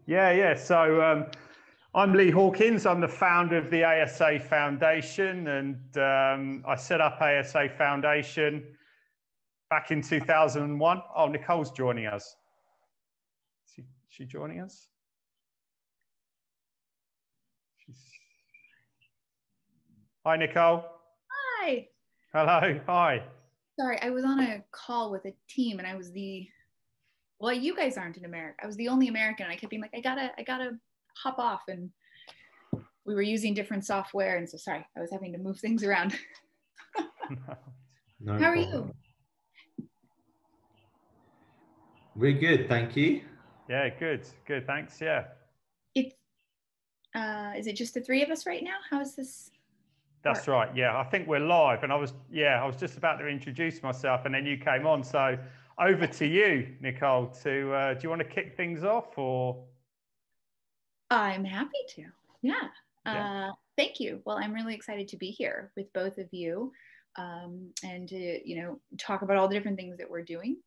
Yeah. So I'm Lee Hawkins. I'm the founder of the ASA Foundation, and I set up ASA Foundation back in 2001. Oh, Nicole's joining us. Is she joining us? Hi, Nicole. Hi. Hello. Hi. Sorry, I was on a call with a team and I was well, you guys aren't in America. I was the only American and I kept being like, I gotta hop off, and we were using different software. And so sorry, I was having to move things around. No How are problem. you? We're good, thank you. Yeah, good, thanks. Yeah. It's, is it just the three of us right now? How is this? That's right. Yeah, I think we're live, and I was just about to introduce myself, and then you came on. So over to you, Nicole. Do you want to kick things off, or? I'm happy to. Yeah. Thank you. Well, I'm really excited to be here with both of you, and to talk about all the different things that we're doing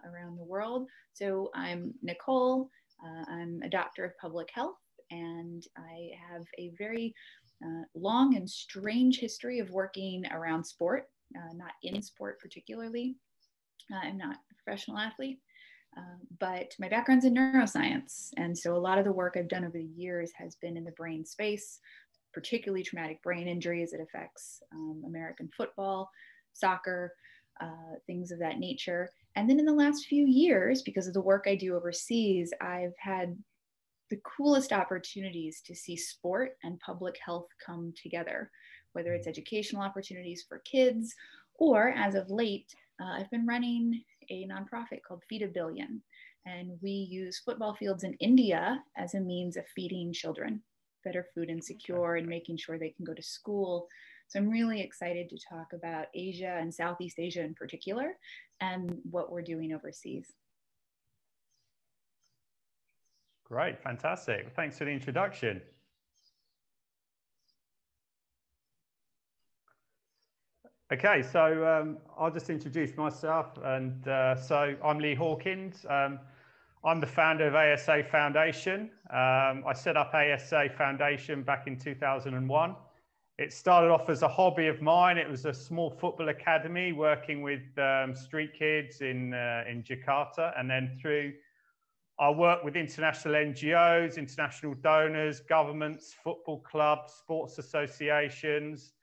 around the world. So I'm Nicole. I'm a doctor of public health, and I have a very long and strange history of working around sport, not in sport particularly. I'm not a professional athlete, but my background's in neuroscience. And so a lot of the work I've done over the years has been in the brain space, particularly traumatic brain injury as it affects American football, soccer, things of that nature. And then in the last few years, because of the work I do overseas, I've had the coolest opportunities to see sport and public health come together, whether it's educational opportunities for kids, or as of late, I've been running a nonprofit called Feed a Billion. And we use football fields in India as a means of feeding children better food and secure and making sure they can go to school. So I'm really excited to talk about Asia and Southeast Asia in particular and what we're doing overseas. Great, fantastic. Thanks for the introduction. Okay, so I'll just introduce myself. And so I'm Lee Hawkins. I'm the founder of ASA Foundation. I set up ASA Foundation back in 2001. It started off as a hobby of mine. It was a small football academy working with street kids in Jakarta, and then through I work with international NGOs, international donors, governments, football clubs, sports associations,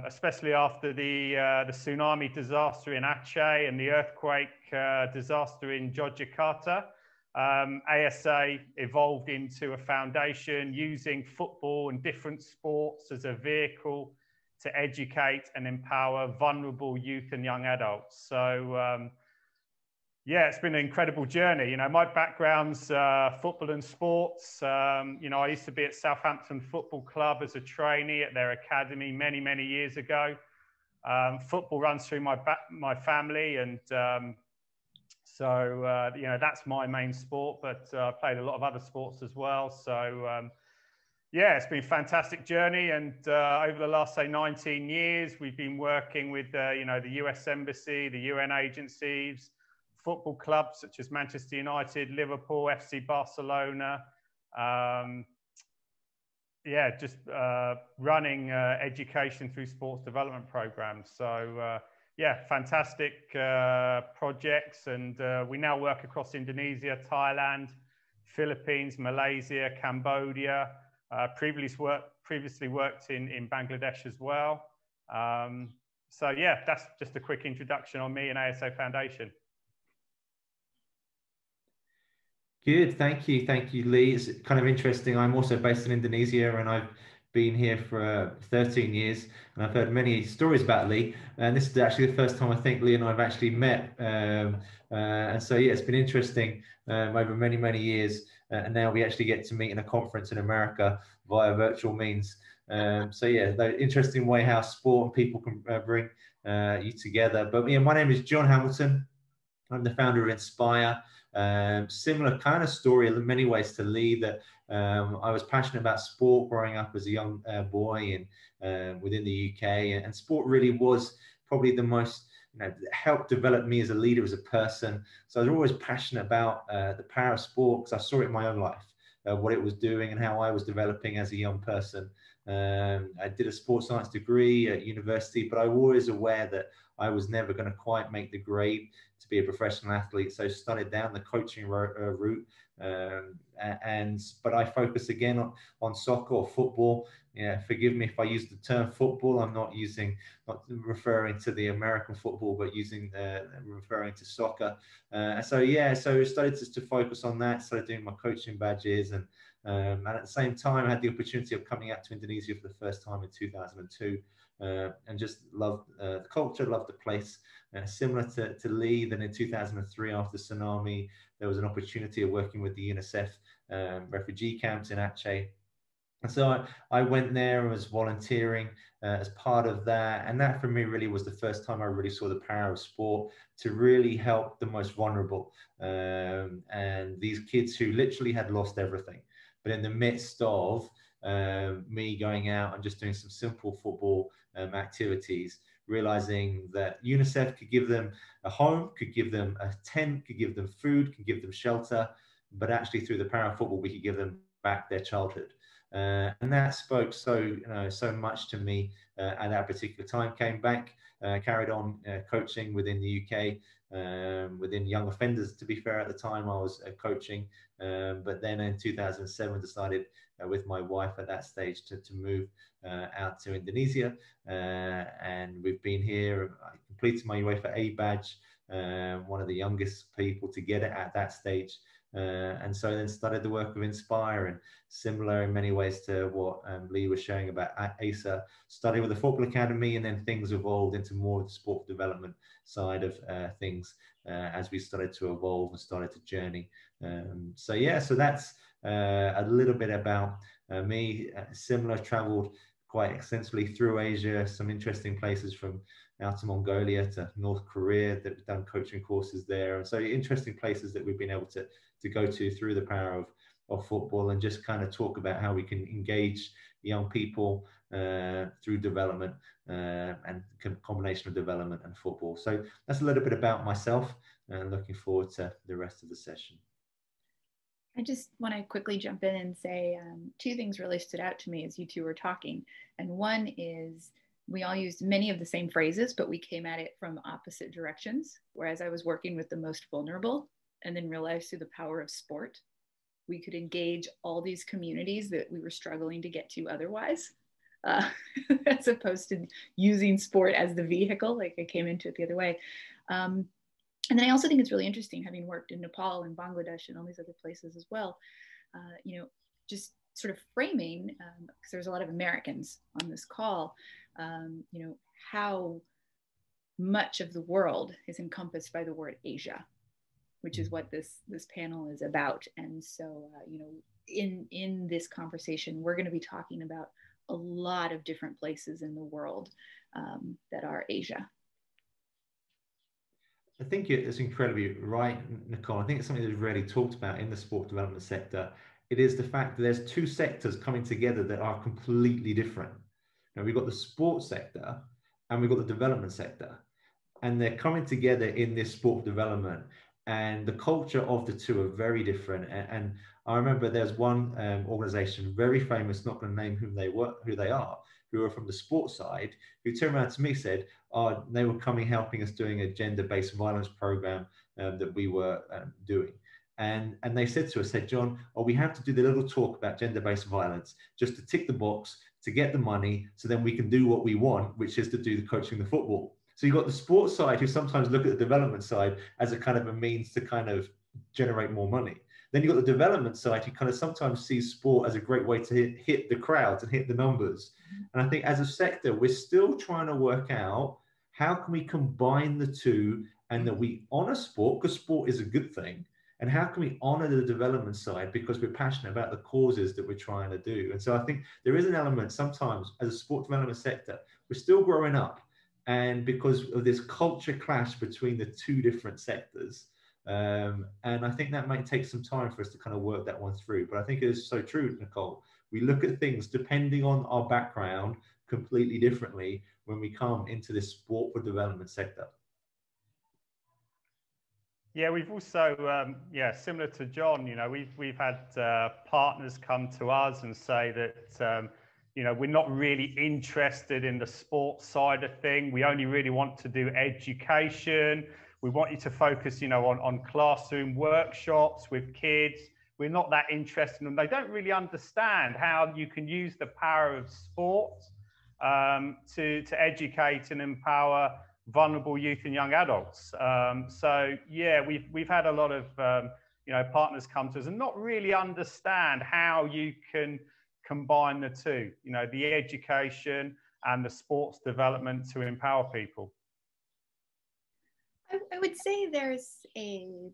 especially after the tsunami disaster in Aceh and the earthquake disaster in Yogyakarta. ASA evolved into a foundation using football and different sports as a vehicle to educate and empower vulnerable youth and young adults. So yeah, it's been an incredible journey. You know, my background's football and sports. You know, I used to be at Southampton Football Club as a trainee at their academy many, many years ago. Football runs through my family, and so you know, that's my main sport. But I played a lot of other sports as well. So yeah, it's been a fantastic journey. And over the last, say, 19 years, we've been working with you know, the US Embassy, the UN agencies, football clubs such as Manchester United, Liverpool, FC Barcelona. Yeah, just running education through sports development programs. So yeah, fantastic projects. And we now work across Indonesia, Thailand, Philippines, Malaysia, Cambodia. Previously worked in Bangladesh as well. So yeah, that's just a quick introduction on me and ASA Foundation. Good, thank you, Lee. It's kind of interesting. I'm also based in Indonesia, and I've been here for 13 years, and I've heard many stories about Lee. And this is actually the first time I think Lee and I have actually met. And so yeah, it's been interesting over many, many years. And now we actually get to meet in a conference in America via virtual means. So yeah, the interesting way how sport and people can bring you together. But yeah, my name is John Hamilton. I'm the founder of Inspire. Similar kind of story in many ways to Lee, that I was passionate about sport growing up as a young boy and within the UK, and sport really was probably the most helped develop me as a leader, as a person. So I was always passionate about the power of sport, because I saw it in my own life, what it was doing and how I was developing as a young person. I did a sports science degree at university, but I was always aware that I was never going to quite make the grade to be a professional athlete. So I started down the coaching route. But I focus again on soccer or football. Yeah, forgive me if I use the term football. I'm not referring to the American football, but referring to soccer. So I started to focus on that. Started doing my coaching badges, and at the same time, I had the opportunity of coming out to Indonesia for the first time in 2002, and just loved the culture, loved the place. Similar to Lee, then in 2003, after tsunami, there was an opportunity of working with the UNICEF refugee camps in Aceh. And so I went there and was volunteering as part of that. And that for me really was the first time I really saw the power of sport to really help the most vulnerable. And these kids who literally had lost everything. But in the midst of me going out and just doing some simple football activities, realizing that UNICEF could give them a home, could give them a tent, could give them food, could give them shelter. But actually through the power of football, we could give them back their childhood. And that spoke so much to me at that particular time. Came back, carried on coaching within the UK, within young offenders. To be fair, at the time I was coaching, but then in 2007 decided with my wife at that stage to move out to Indonesia, and we've been here. I completed my UEFA A badge, one of the youngest people to get it at that stage. And so then started the work of Inspire, and similar in many ways to what Lee was showing about ASA, studied with the Football Academy, and then things evolved into more of the sport development side of things as we started to evolve and started to journey. So that's a little bit about me. Similar, traveled quite extensively through Asia, some interesting places from out to Mongolia to North Korea, that we've done coaching courses there. And so interesting places that we've been able to go to through the power of football, and just kind of talk about how we can engage young people through development and combination of development and football. So that's a little bit about myself, and looking forward to the rest of the session. I just want to quickly jump in and say two things really stood out to me as you two were talking. And one is we all used many of the same phrases, but we came at it from opposite directions. Whereas I was working with the most vulnerable, and then realized through the power of sport, we could engage all these communities that we were struggling to get to otherwise, as opposed to using sport as the vehicle. Like I came into it the other way. And then I also think it's really interesting, having worked in Nepal and Bangladesh and all these other places as well, just sort of framing, because there's a lot of Americans on this call, how much of the world is encompassed by the word Asia, which is what this panel is about. And so, in this conversation, we're going to be talking about a lot of different places in the world that are Asia. I think it's incredibly right, Nicole. I think it's something that's really talked about in the sport development sector. It is the fact that there's two sectors coming together that are completely different. Now, we've got the sports sector and we've got the development sector, and they're coming together in this sport development, and the culture of the two are very different. And I remember there's one organization, very famous, not going to name who they are, who are from the sports side, who turned around to me, said, they were coming, helping us doing a gender-based violence program that we were doing. And they said to us, John, we have to do the little talk about gender-based violence just to tick the box, to get the money, so then we can do what we want, which is to do the coaching, the football. So you've got the sports side who sometimes look at the development side as a kind of a means to kind of generate more money. Then you've got the development side who kind of sometimes sees sport as a great way to hit the crowds and hit the numbers. And I think as a sector, we're still trying to work out how can we combine the two, and that we honor sport, because sport is a good thing. And how can we honor the development side, because we're passionate about the causes that we're trying to do. And so I think there is an element sometimes as a sport development sector, we're still growing up. And because of this culture clash between the two different sectors. And I think that might take some time for us to kind of work that one through. But I think it is so true, Nicole. We look at things depending on our background completely differently when we come into this sport for development sector. Yeah, we've also, similar to John, we've had partners come to us and say that, we're not really interested in the sports side of thing. We only really want to do education. We want you to focus, on classroom workshops with kids. We're not that interested in them. They don't really understand how you can use the power of sport to educate and empower vulnerable youth and young adults. So yeah, we've had a lot of partners come to us and not really understand how you can combine the two, the education and the sports development to empower people. I would say there's a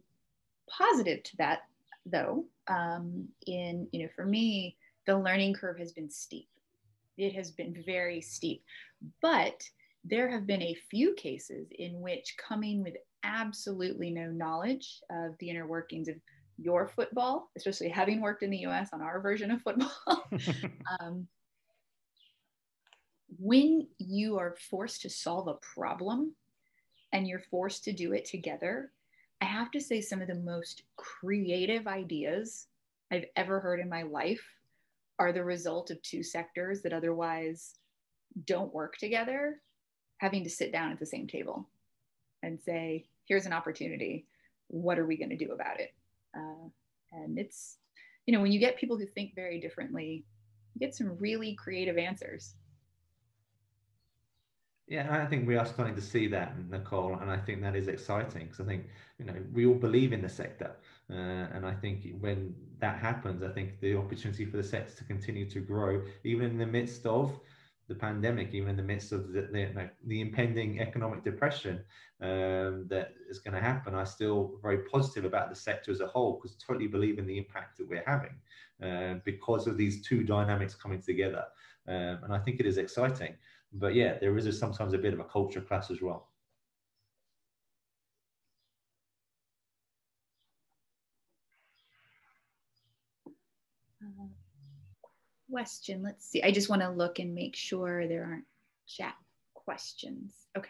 positive to that, though. For me, the learning curve has been steep. It has been very steep, but there have been a few cases in which, coming with absolutely no knowledge of the inner workings of your football, especially having worked in the US on our version of football, when you are forced to solve a problem and you're forced to do it together, I have to say some of the most creative ideas I've ever heard in my life are the result of two sectors that otherwise don't work together having to sit down at the same table and say, here's an opportunity. What are we going to do about it? And it's, when you get people who think very differently, you get some really creative answers. Yeah, I think we are starting to see that, Nicole, and I think that is exciting because I think we all believe in the sector, and I think when that happens, I think the opportunity for the sector to continue to grow, even in the midst of the pandemic, even in the midst of the impending economic depression that is going to happen, I'm still very positive about the sector as a whole because I totally believe in the impact that we're having because of these two dynamics coming together, and I think it is exciting. But yeah, there is sometimes a bit of a culture clash as well. Question. Let's see. I just want to look and make sure there aren't chat questions. Okay.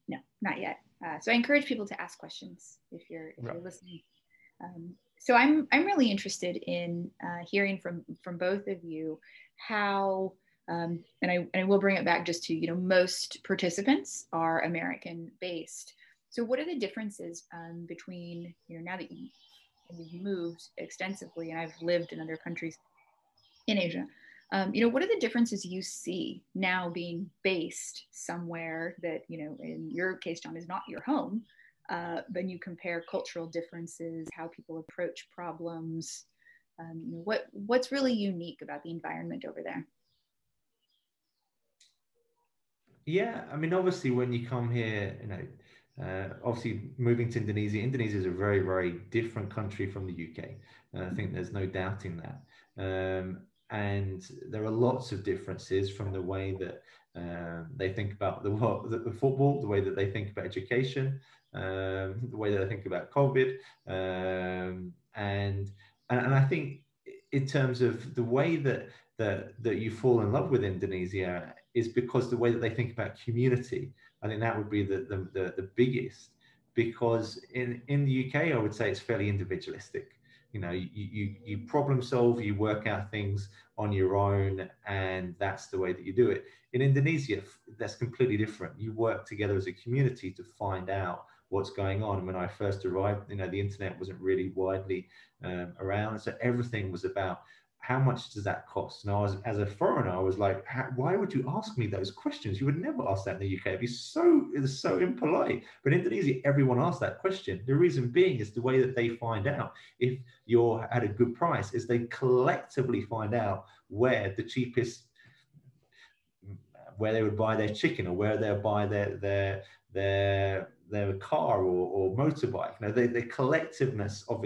No, not yet. So I encourage people to ask questions if you're listening. So I'm really interested in hearing from both of you how, and I will bring it back just to, most participants are American based. So what are the differences between, now that you've moved extensively and I've lived in other countries in Asia, what are the differences you see now being based somewhere that, in your case, John, is not your home? When you compare cultural differences, how people approach problems, what's really unique about the environment over there? Yeah, I mean, obviously, when you come here, obviously moving to Indonesia, Indonesia is a very, very different country from the UK. I think there's no doubting that. And there are lots of differences from the way that they think about the football, the way that they think about education, the way that they think about COVID, and I think in terms of the way that you fall in love with Indonesia is because the way that they think about community. I think that would be the biggest, because in the UK, I would say it's fairly individualistic. You problem solve, you work out things on your own, and that's the way that you do it. In Indonesia, that's completely different. You work together as a community to find out what's going on. When I first arrived, the internet wasn't really widely around, so everything was about how much does that cost? And I was, as a foreigner, I was like, why would you ask me those questions? You would never ask that in the UK. It's so impolite. But in Indonesia, everyone asks that question. The reason being is the way that they find out if you're at a good price is they collectively find out where the cheapest, where they would buy their chicken or where they'll buy their car or motorbike. The collectiveness of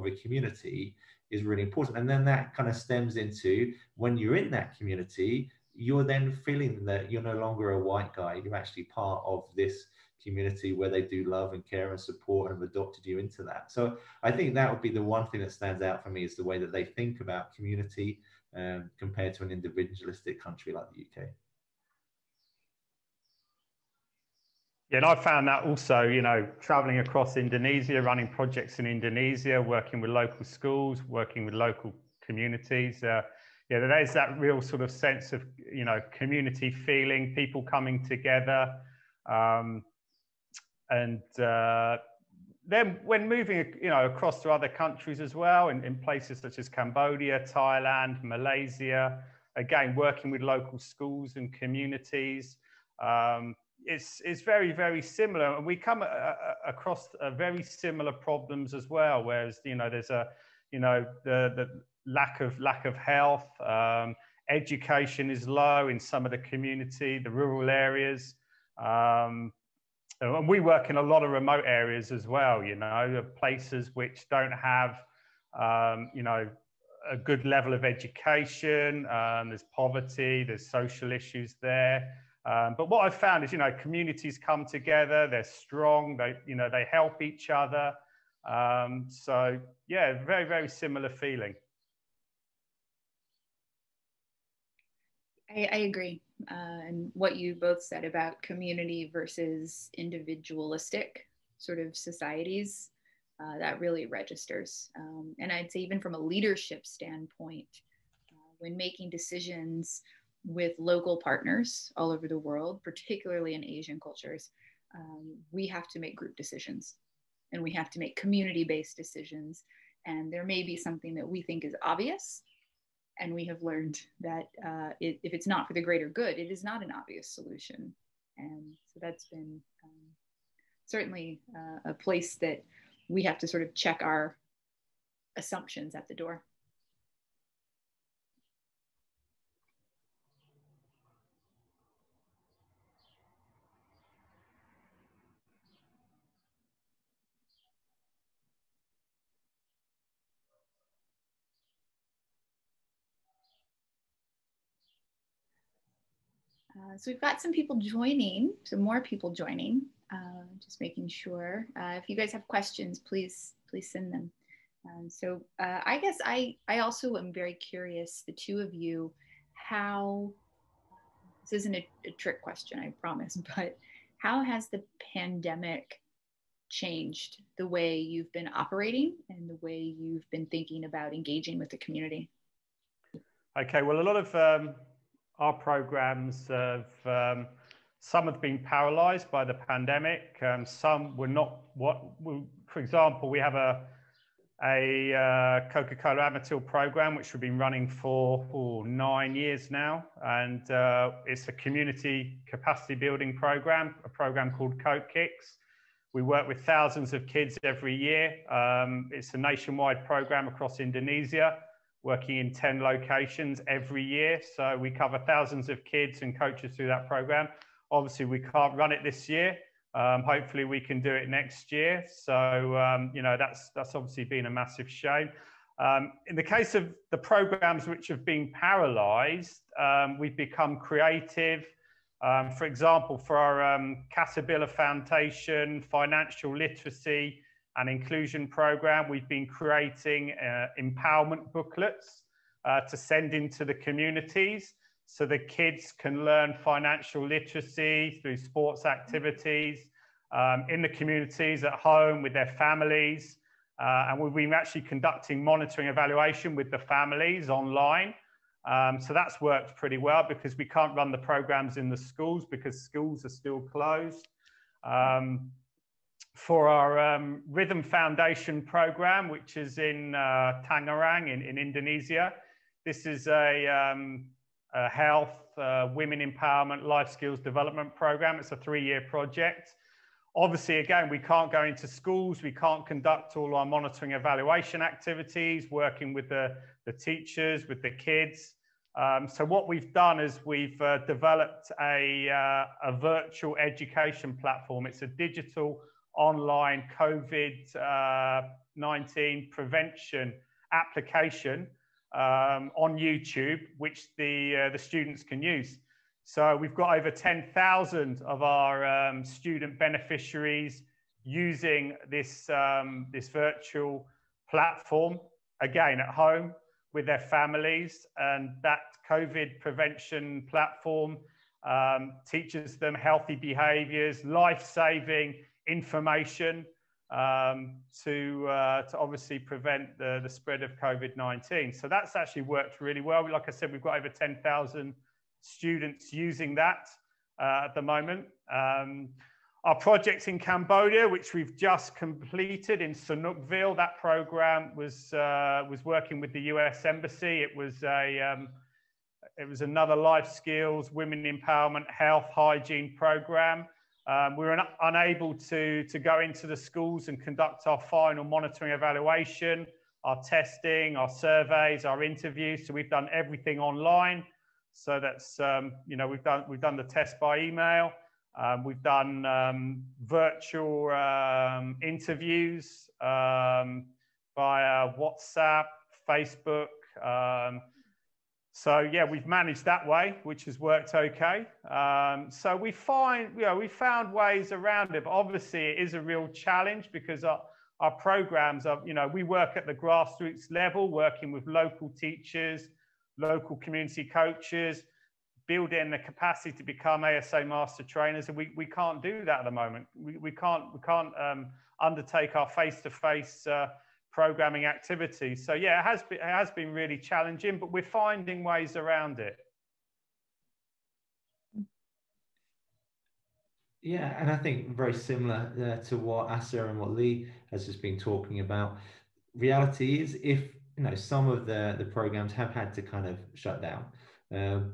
a community is really important. And then that kind of stems into, when you're in that community, you're then feeling that you're no longer a white guy. You're actually part of this community where they do love and care and support and have adopted you into that. So I think that would be the one thing that stands out for me, is the way that they think about community compared to an individualistic country like the UK. Yeah, and I found that also, you know, traveling across Indonesia, running projects in Indonesia, working with local schools, working with local communities. Yeah, there's that real sort of sense of, you know, community feeling, people coming together. And then when moving, you know, across to other countries as well, in places such as Cambodia, Thailand, Malaysia, again, working with local schools and communities, it's very, very similar. And we come across very similar problems as well, whereas, you know, there's a, you know, the lack of health, education is low in some of the community, the rural areas. And we work in a lot of remote areas as well, you know, places which don't have, you know, a good level of education. There's poverty, there's social issues there. But what I've found is, you know, communities come together, they're strong, they, you know, they help each other. So yeah, very, very similar feeling. I agree. And what you both said about community versus individualistic sort of societies, that really registers. And I'd say even from a leadership standpoint, when making decisions with local partners all over the world, particularly in Asian cultures, we have to make group decisions and we have to make community-based decisions. And there may be something that we think is obvious, and we have learned that if it's not for the greater good, it is not an obvious solution. And so that's been certainly a place that we have to sort of check our assumptions at the door. So we've got some people joining, some more people joining, just making sure. If you guys have questions, please send them. So I guess I also am very curious, the two of you, how, this isn't a trick question, I promise, but how has the pandemic changed the way you've been operating and the way you've been thinking about engaging with the community? Okay, well, a lot of our programs have, some have been paralyzed by the pandemic. Some were not. For example, we have a Coca-Cola Amatil program, which we've been running for 9 years now. And it's a community capacity building program, a program called Coke Kicks. We work with thousands of kids every year. It's a nationwide program across Indonesia, working in 10 locations every year. So we cover thousands of kids and coaches through that program. Obviously, we can't run it this year. Hopefully we can do it next year. So, you know, that's obviously been a massive shame. In the case of the programs which have been paralyzed, we've become creative. For example, for our Casabilla Foundation financial literacy and inclusion program, we've been creating empowerment booklets to send into the communities so the kids can learn financial literacy through sports activities in the communities, at home, with their families. And we've been actually conducting monitoring evaluation with the families online. So that's worked pretty well because we can't run the programs in the schools because schools are still closed. For our Rhythm Foundation program, which is in Tangerang in Indonesia, this is a health, women empowerment, life skills development program. It's a 3-year project. Obviously, again, we can't go into schools. We can't conduct all our monitoring evaluation activities, working with the teachers, with the kids. So what we've done is we've developed a virtual education platform. It's a digital online COVID-19 prevention application on YouTube, which the students can use. So we've got over 10,000 of our student beneficiaries using this, this virtual platform, again, at home with their families. And that COVID prevention platform teaches them healthy behaviors, life-saving information to obviously prevent the spread of COVID-19. So that's actually worked really well. Like I said, we've got over 10,000 students using that at the moment. Our projects in Cambodia, which we've just completed in Sanukville, that program was working with the US Embassy. It was another life skills, women empowerment, health, hygiene program. We were unable to go into the schools and conduct our final monitoring evaluation, our testing, our surveys, our interviews. So we've done everything online. So that's, we've done the test by email. We've done virtual interviews via WhatsApp, Facebook. So yeah, we've managed that way, which has worked okay. So we found ways around it, but obviously it is a real challenge because our programs are, we work at the grassroots level, working with local teachers, local community coaches, building the capacity to become ASA master trainers, and we can't do that at the moment. We can't undertake our face-to-face programming activities. So yeah, it has been really challenging, but we're finding ways around it. Yeah, and I think very similar to what Asa and what Lee has just been talking about. Reality is, if some of the programs have had to kind of shut down,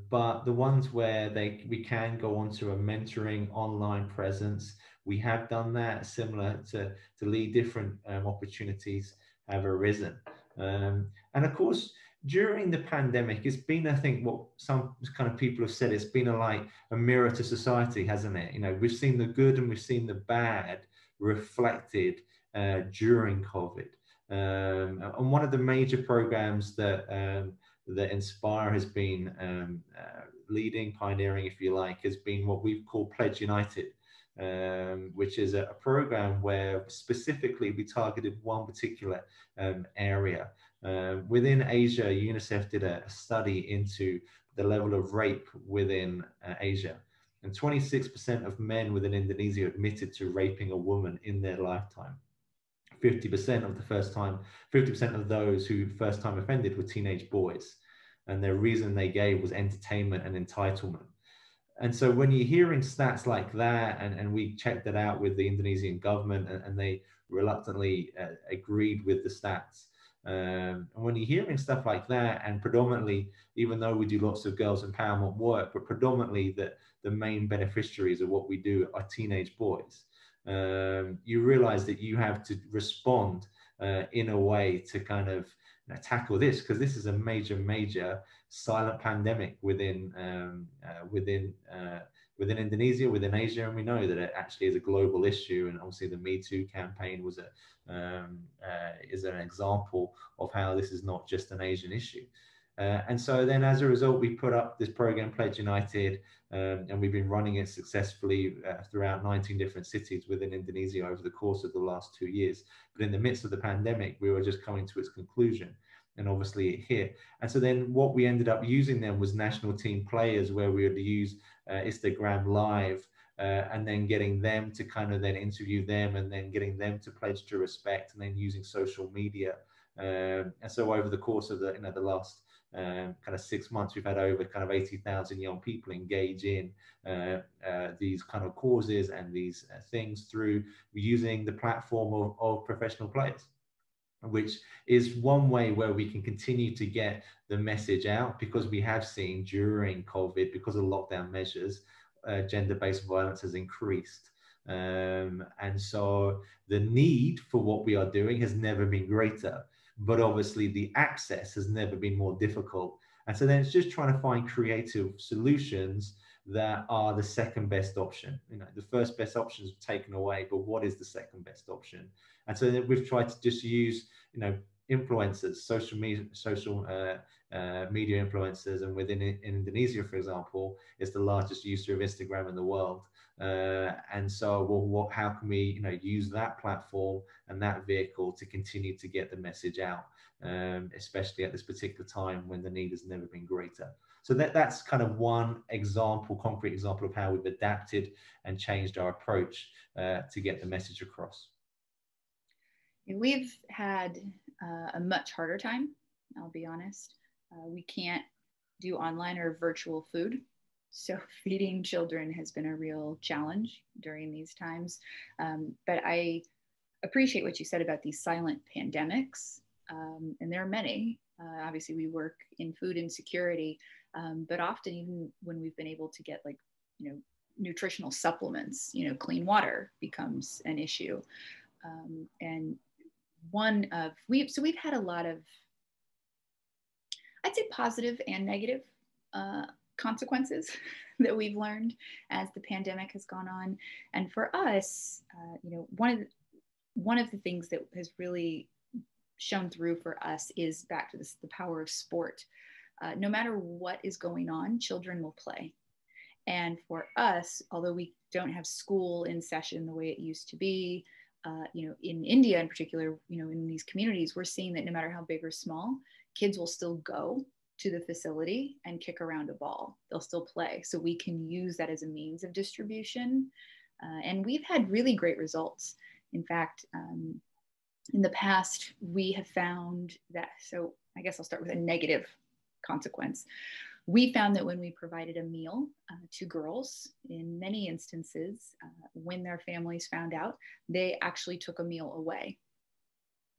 but the ones where we can go onto a mentoring online presence, we have done that. Similar to Lee, different opportunities have arisen, and of course during the pandemic, it's been, I think, what some kind of people have said, it's been a mirror to society, hasn't it? We've seen the good and we've seen the bad reflected during COVID. And one of the major programs that Inspire has been leading, pioneering, if you like, has been what we've called Pledge United, which is a program where specifically we targeted one particular area. Within Asia, UNICEF did a study into the level of rape within Asia. And 26% of men within Indonesia admitted to raping a woman in their lifetime. 50% of those who first time offended were teenage boys. And the reason they gave was entertainment and entitlement. And so when you're hearing stats like that, and we checked that out with the Indonesian government, and they reluctantly agreed with the stats. And when you're hearing stuff like that, and predominantly, even though we do lots of girls empowerment work, but predominantly the main beneficiaries of what we do are teenage boys, you realize that you have to respond in a way to kind of tackle this, because this is a major silent pandemic within Indonesia, within Asia, and we know that it actually is a global issue. And obviously, the Me Too campaign was is an example of how this is not just an Asian issue. And so then, as a result, we put up this program, Pledge United, and we've been running it successfully throughout 19 different cities within Indonesia over the course of the last 2 years. But in the midst of the pandemic, we were just coming to its conclusion, and obviously it hit. And so then what we ended up using then was national team players, where we would use Instagram Live, and then getting them to kind of then interview them, and then getting them to pledge to respect, and then using social media. And so over the course of the last kind of 6 months, we've had over kind of 80,000 young people engage in these kind of causes and these things through using the platform of professional players, which is one way where we can continue to get the message out, because we have seen during COVID, because of lockdown measures, gender-based violence has increased. And so the need for what we are doing has never been greater, but obviously the access has never been more difficult. And so then it's just trying to find creative solutions that are the second best option. The first best option is taken away, but what is the second best option? And so then we've tried to just use, influencers, social media influencers, and within Indonesia, for example, is the largest user of Instagram in the world. And so, how can we, use that platform and that vehicle to continue to get the message out, especially at this particular time when the need has never been greater. So that's kind of one example, concrete example of how we've adapted and changed our approach to get the message across. We've had a much harder time, I'll be honest. We can't do online or virtual food. So feeding children has been a real challenge during these times. But I appreciate what you said about these silent pandemics. And there are many. Obviously, we work in food insecurity, but often even when we've been able to get like, nutritional supplements, clean water becomes an issue. And we've had a lot of, I'd say, positive and negative consequences that we've learned as the pandemic has gone on. And for us, one of the things that has really shown through for us is back to the power of sport. No matter what is going on, children will play. And for us, although we don't have school in session the way it used to be, in India in particular, in these communities, we're seeing that no matter how big or small, kids will still go to the facility and kick around a ball. They'll still play. So we can use that as a means of distribution. And we've had really great results. In fact, in the past, we have found that, so I guess I'll start with a negative consequence. We found that when we provided a meal to girls, in many instances, when their families found out, they actually took a meal away,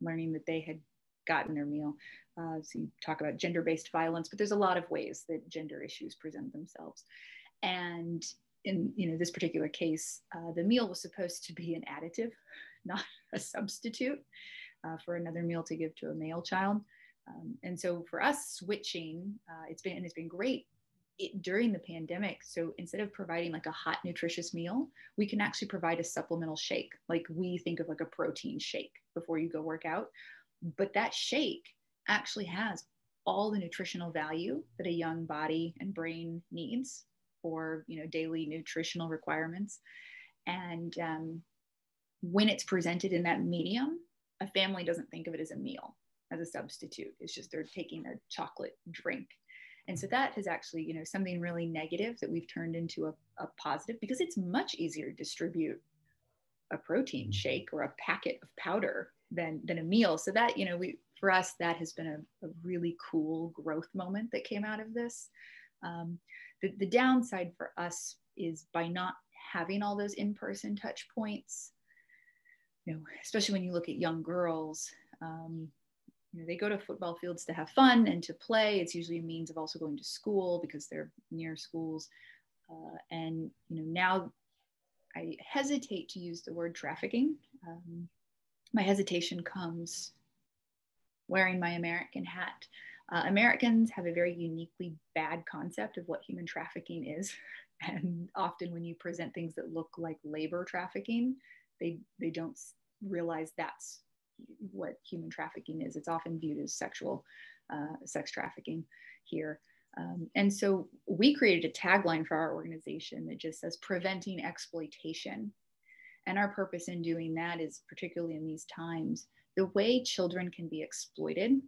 learning that they had gotten their meal. So you talk about gender-based violence, but there's a lot of ways that gender issues present themselves. And in this particular case, the meal was supposed to be an additive, not a substitute for another meal to give to a male child. And so for us switching, it's been great during the pandemic. So instead of providing like a hot, nutritious meal, we can actually provide a supplemental shake. Like we think of like a protein shake before you go work out. But that shake actually has all the nutritional value that a young body and brain needs for, daily nutritional requirements. And when it's presented in that medium, a family doesn't think of it as a meal, as a substitute. It's just they're taking a chocolate drink. And so that is actually, something really negative that we've turned into a positive, because it's much easier to distribute a protein shake or a packet of powder than a meal. So that, for us, that has been a really cool growth moment that came out of this. The downside for us is by not having all those in-person touch points, especially when you look at young girls, they go to football fields to have fun and to play. It's usually a means of also going to school because they're near schools. And, now I hesitate to use the word trafficking. My hesitation comes wearing my American hat. Americans have a very uniquely bad concept of what human trafficking is. And often when you present things that look like labor trafficking, they don't realize that's what human trafficking is. It's often viewed as sex trafficking here. And so we created a tagline for our organization that just says preventing exploitation. And our purpose in doing that is, particularly in these times, the way children can be exploited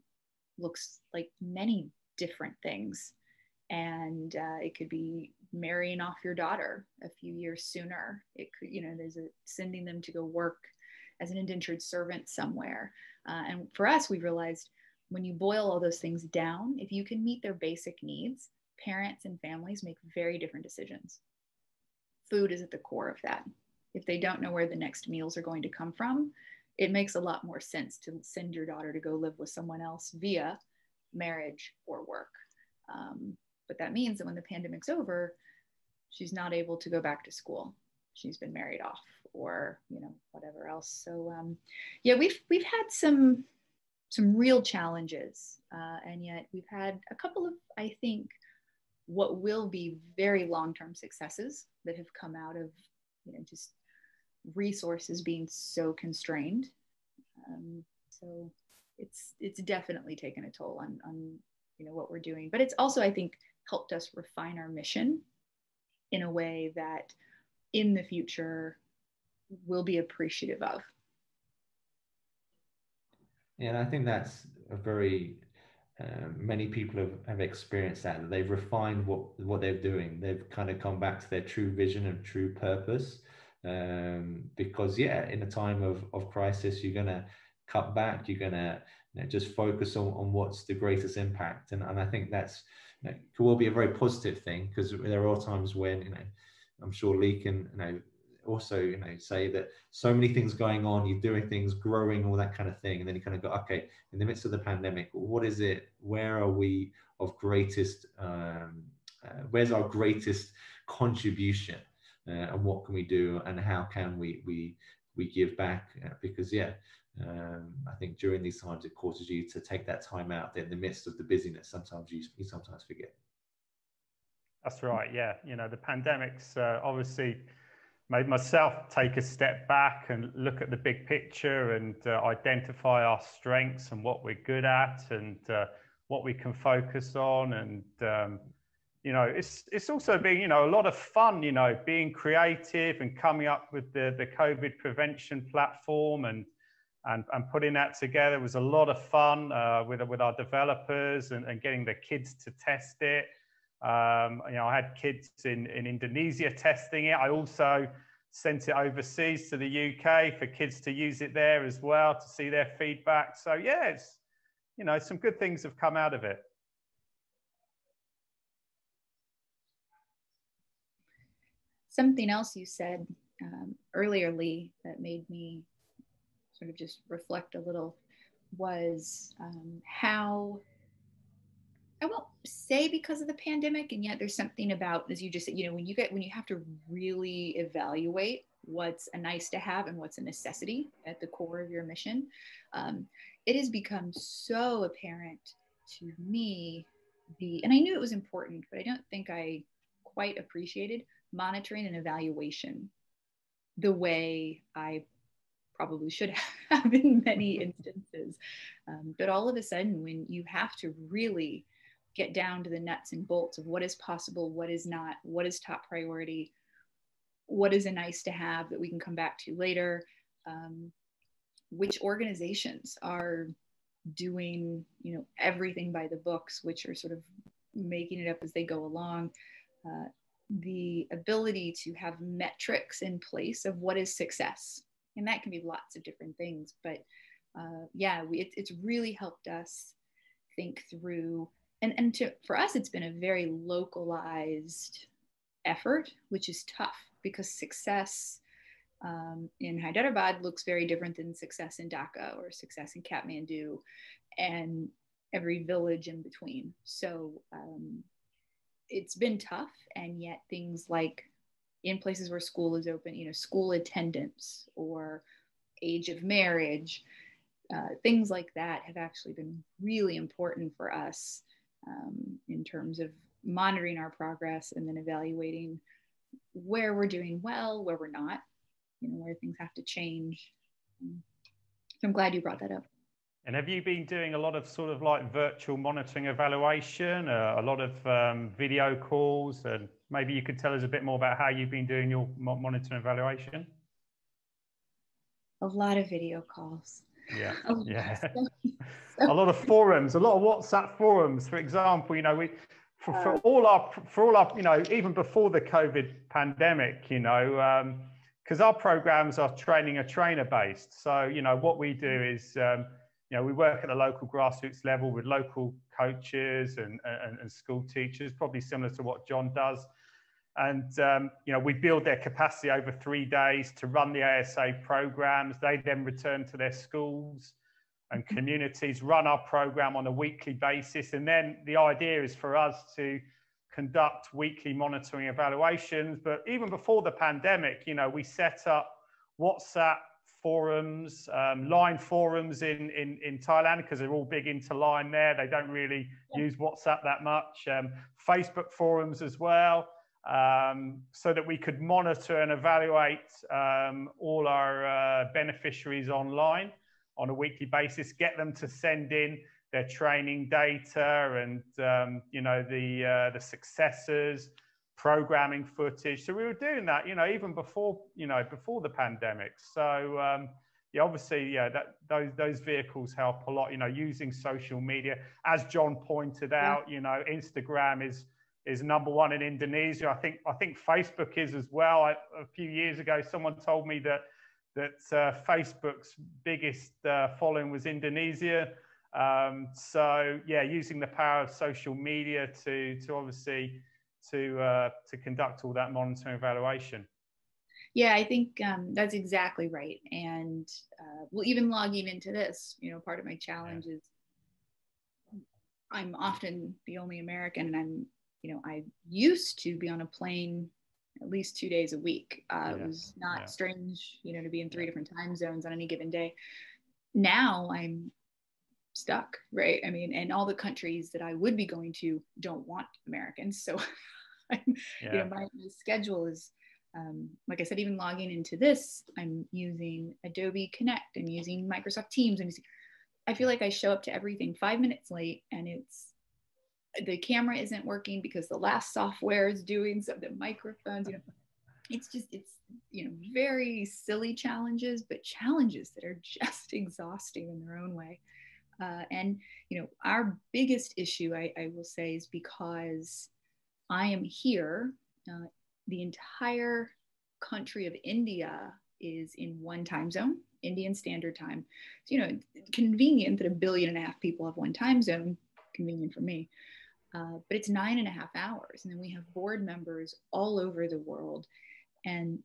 looks like many different things. And it could be marrying off your daughter a few years sooner. It could, there's sending them to go work as an indentured servant somewhere. And for us, we realized when you boil all those things down, if you can meet their basic needs, parents and families make very different decisions. Food is at the core of that. If they don't know where the next meals are going to come from, it makes a lot more sense to send your daughter to go live with someone else via marriage or work. But that means that when the pandemic's over, she's not able to go back to school. She's been married off, or whatever else. So we've had some real challenges, and yet we've had a couple of, I think, what will be very long-term successes that have come out of just resources being so constrained. So it's definitely taken a toll on what we're doing, but it's also, I think, helped us refine our mission in a way that in the future we'll be appreciative of. Yeah, and I think that's a very many people have experienced that they've refined what they're doing. They've kind of come back to their true vision and true purpose. Because yeah, in a time of crisis, you're going to cut back, you're going to just focus on what's the greatest impact. And I think that's could well be a very positive thing, because there are times when, I'm sure Lee can, also, say that so many things going on, you're doing things, growing, all that kind of thing. And then you kind of go, okay, in the midst of the pandemic, what is it? Where are we of greatest, where's our greatest contribution? And what can we do? And how can we give back? Because yeah, I think during these times, it causes you to take that time out in the midst of the busyness. Sometimes you sometimes forget. That's right. Yeah. The pandemic's obviously made myself take a step back and look at the big picture and identify our strengths and what we're good at and what we can focus on. And, it's also been, a lot of fun, being creative and coming up with the COVID prevention platform and putting that together was a lot of fun with our developers and getting the kids to test it. I had kids in Indonesia testing it. I also sent it overseas to the UK for kids to use it there as well, to see their feedback. So yeah, it's, some good things have come out of it. Something else you said earlier, Lee, that made me sort of just reflect a little was how, I won't say because of the pandemic, and yet there's something about, as you just said, when you have to really evaluate what's a nice to have and what's a necessity at the core of your mission, it has become so apparent to me, and I knew it was important, but I don't think I quite appreciated monitoring and evaluation the way I probably should have in many instances. But all of a sudden, when you have to really get down to the nuts and bolts of what is possible, what is not, what is top priority, what is a nice to have that we can come back to later, which organizations are doing, everything by the books, which are sort of making it up as they go along. The ability to have metrics in place of what is success. And that can be lots of different things, but it's really helped us think through, for us, it's been a very localized effort, which is tough because success in Hyderabad looks very different than success in Dhaka or success in Kathmandu and every village in between. So it's been tough, and yet things like in places where school is open, school attendance or age of marriage, things like that have actually been really important for us in terms of monitoring our progress and then evaluating where we're doing well, where we're not, where things have to change. So I'm glad you brought that up. And have you been doing a lot of sort of like virtual monitoring evaluation, a lot of video calls, and maybe you could tell us a bit more about how you've been doing your monitoring evaluation? A lot of video calls. Yeah, yeah. A lot of forums, a lot of WhatsApp forums, for example. For all our, even before the COVID pandemic, because our programs are training a trainer based. So, what we do is, we work at the local grassroots level with local coaches and school teachers, probably similar to what John does. And, we build their capacity over 3 days to run the ASA programs. They then return to their schools and communities, run our program on a weekly basis. And then the idea is for us to conduct weekly monitoring evaluations. But even before the pandemic, we set up WhatsApp forums, line forums in Thailand, because they're all big into line there. They don't really use WhatsApp that much. Facebook forums as well, so that we could monitor and evaluate all our beneficiaries online on a weekly basis, get them to send in their training data and the successes, programming footage. So we were doing that, even before the pandemic. So yeah, obviously, yeah, those vehicles help a lot. You know, using social media, as John pointed out. You know, Instagram is number one in Indonesia. I think Facebook is as well. A few years ago, someone told me that Facebook's biggest following was Indonesia. So yeah, using the power of social media to obviously to conduct all that monitoring evaluation. Yeah, I think that's exactly right. And well, even logging into this, you know, part of my challenge is I'm often the only American, and I used to be on a plane at least 2 days a week. It was not strange, to be in 3 different time zones on any given day. Now I'm stuck, right? I mean, and all the countries that I would be going to don't want Americans. So my schedule is, like I said, even logging into this, I'm using Adobe Connect and using Microsoft Teams. I feel like I show up to everything 5 minutes late, and the camera isn't working because the last software is doing so, the microphones, it's very silly challenges, but challenges that are just exhausting in their own way. And our biggest issue, I will say, is because I am here, the entire country of India is in one time zone, Indian Standard Time. So, convenient that 1.5 billion people have one time zone, convenient for me. But it's 9.5 hours. And then we have board members all over the world, and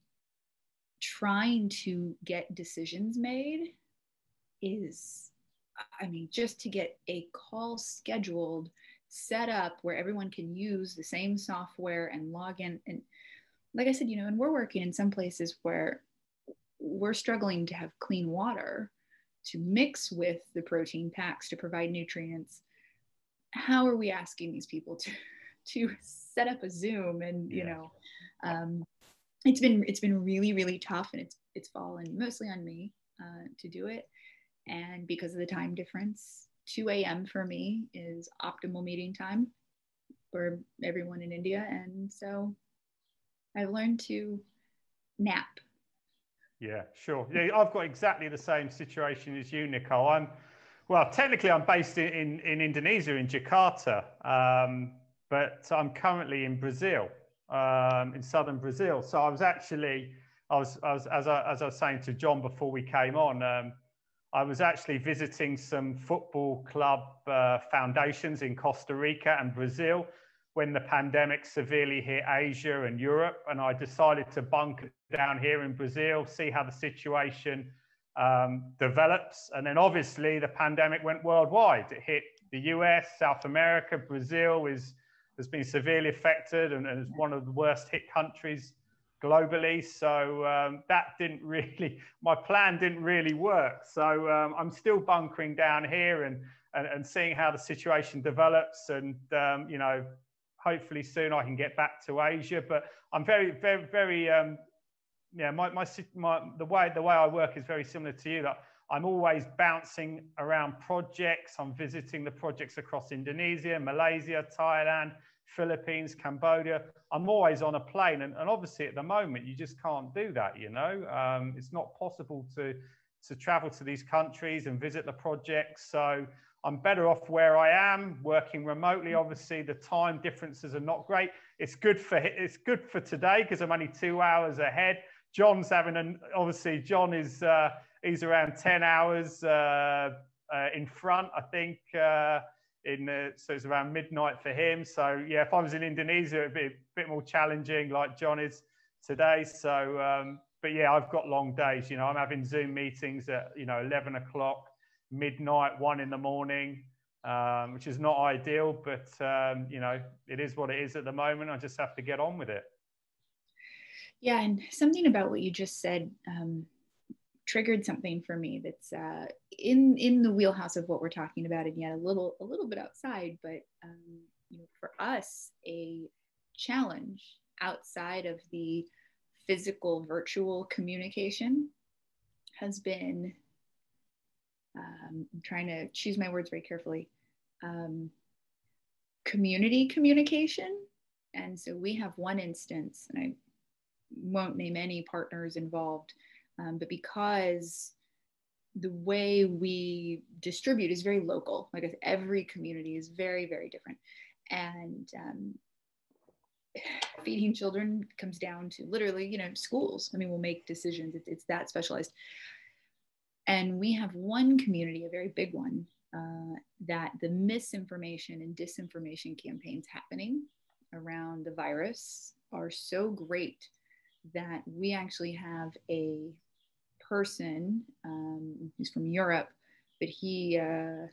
trying to get decisions made is, just to get a call scheduled, set up where everyone can use the same software and log in. And like I said, and we're working in some places where we're struggling to have clean water to mix with the protein packs to provide nutrients. How are we asking these people to set up a Zoom? And it's been really, really tough, and it's fallen mostly on me to do it. And because of the time difference, 2 a.m. for me is optimal meeting time for everyone in India. And so I've learned to nap. Yeah, sure. Yeah, I've got exactly the same situation as you, Nicole. Technically I'm based in Indonesia, in Jakarta, but I'm currently in Brazil, in southern Brazil. So I was as I was saying to John before we came on, I was actually visiting some football club foundations in Costa Rica and Brazil when the pandemic severely hit Asia and Europe. And I decided to bunker down here in Brazil, see how the situation develops. And then obviously the pandemic went worldwide. It hit the US, South America. Brazil has been severely affected and is one of the worst hit countries globally. So my plan didn't really work. So I'm still bunkering down here and seeing how the situation develops. And, hopefully soon I can get back to Asia. But I'm very, very, very, the way I work is very similar to you. That I'm always bouncing around projects. I'm visiting the projects across Indonesia, Malaysia, Thailand, Philippines, Cambodia. I'm always on a plane, and obviously at the moment you just can't do that. It's not possible to travel to these countries and visit the projects. So I'm better off where I am, working remotely. Obviously the time differences are not great. It's good for today because I'm only 2 hours ahead. John's John is he's around 10 hours in front, I think. So it's around midnight for him. So yeah, if I was in Indonesia, it'd be a bit more challenging, like John is today. So, but yeah, I've got long days. I'm having Zoom meetings at 11 o'clock, midnight, 1 in the morning, which is not ideal. But it is what it is at the moment. I just have to get on with it. Yeah, and something about what you just said triggered something for me that's in the wheelhouse of what we're talking about, and yet a little bit outside. But for us, a challenge outside of the physical virtual communication has been, I'm trying to choose my words very carefully, community communication. And so we have one instance, and I won't name any partners involved, but because the way we distribute is very local. Like I said, every community is very, very different. And feeding children comes down to literally, you know, schools. I mean, we'll make decisions. It's that specialized. And we have one community, a very big one, that the misinformation and disinformation campaigns happening around the virus are so great that we actually have a person who's from Europe, but he and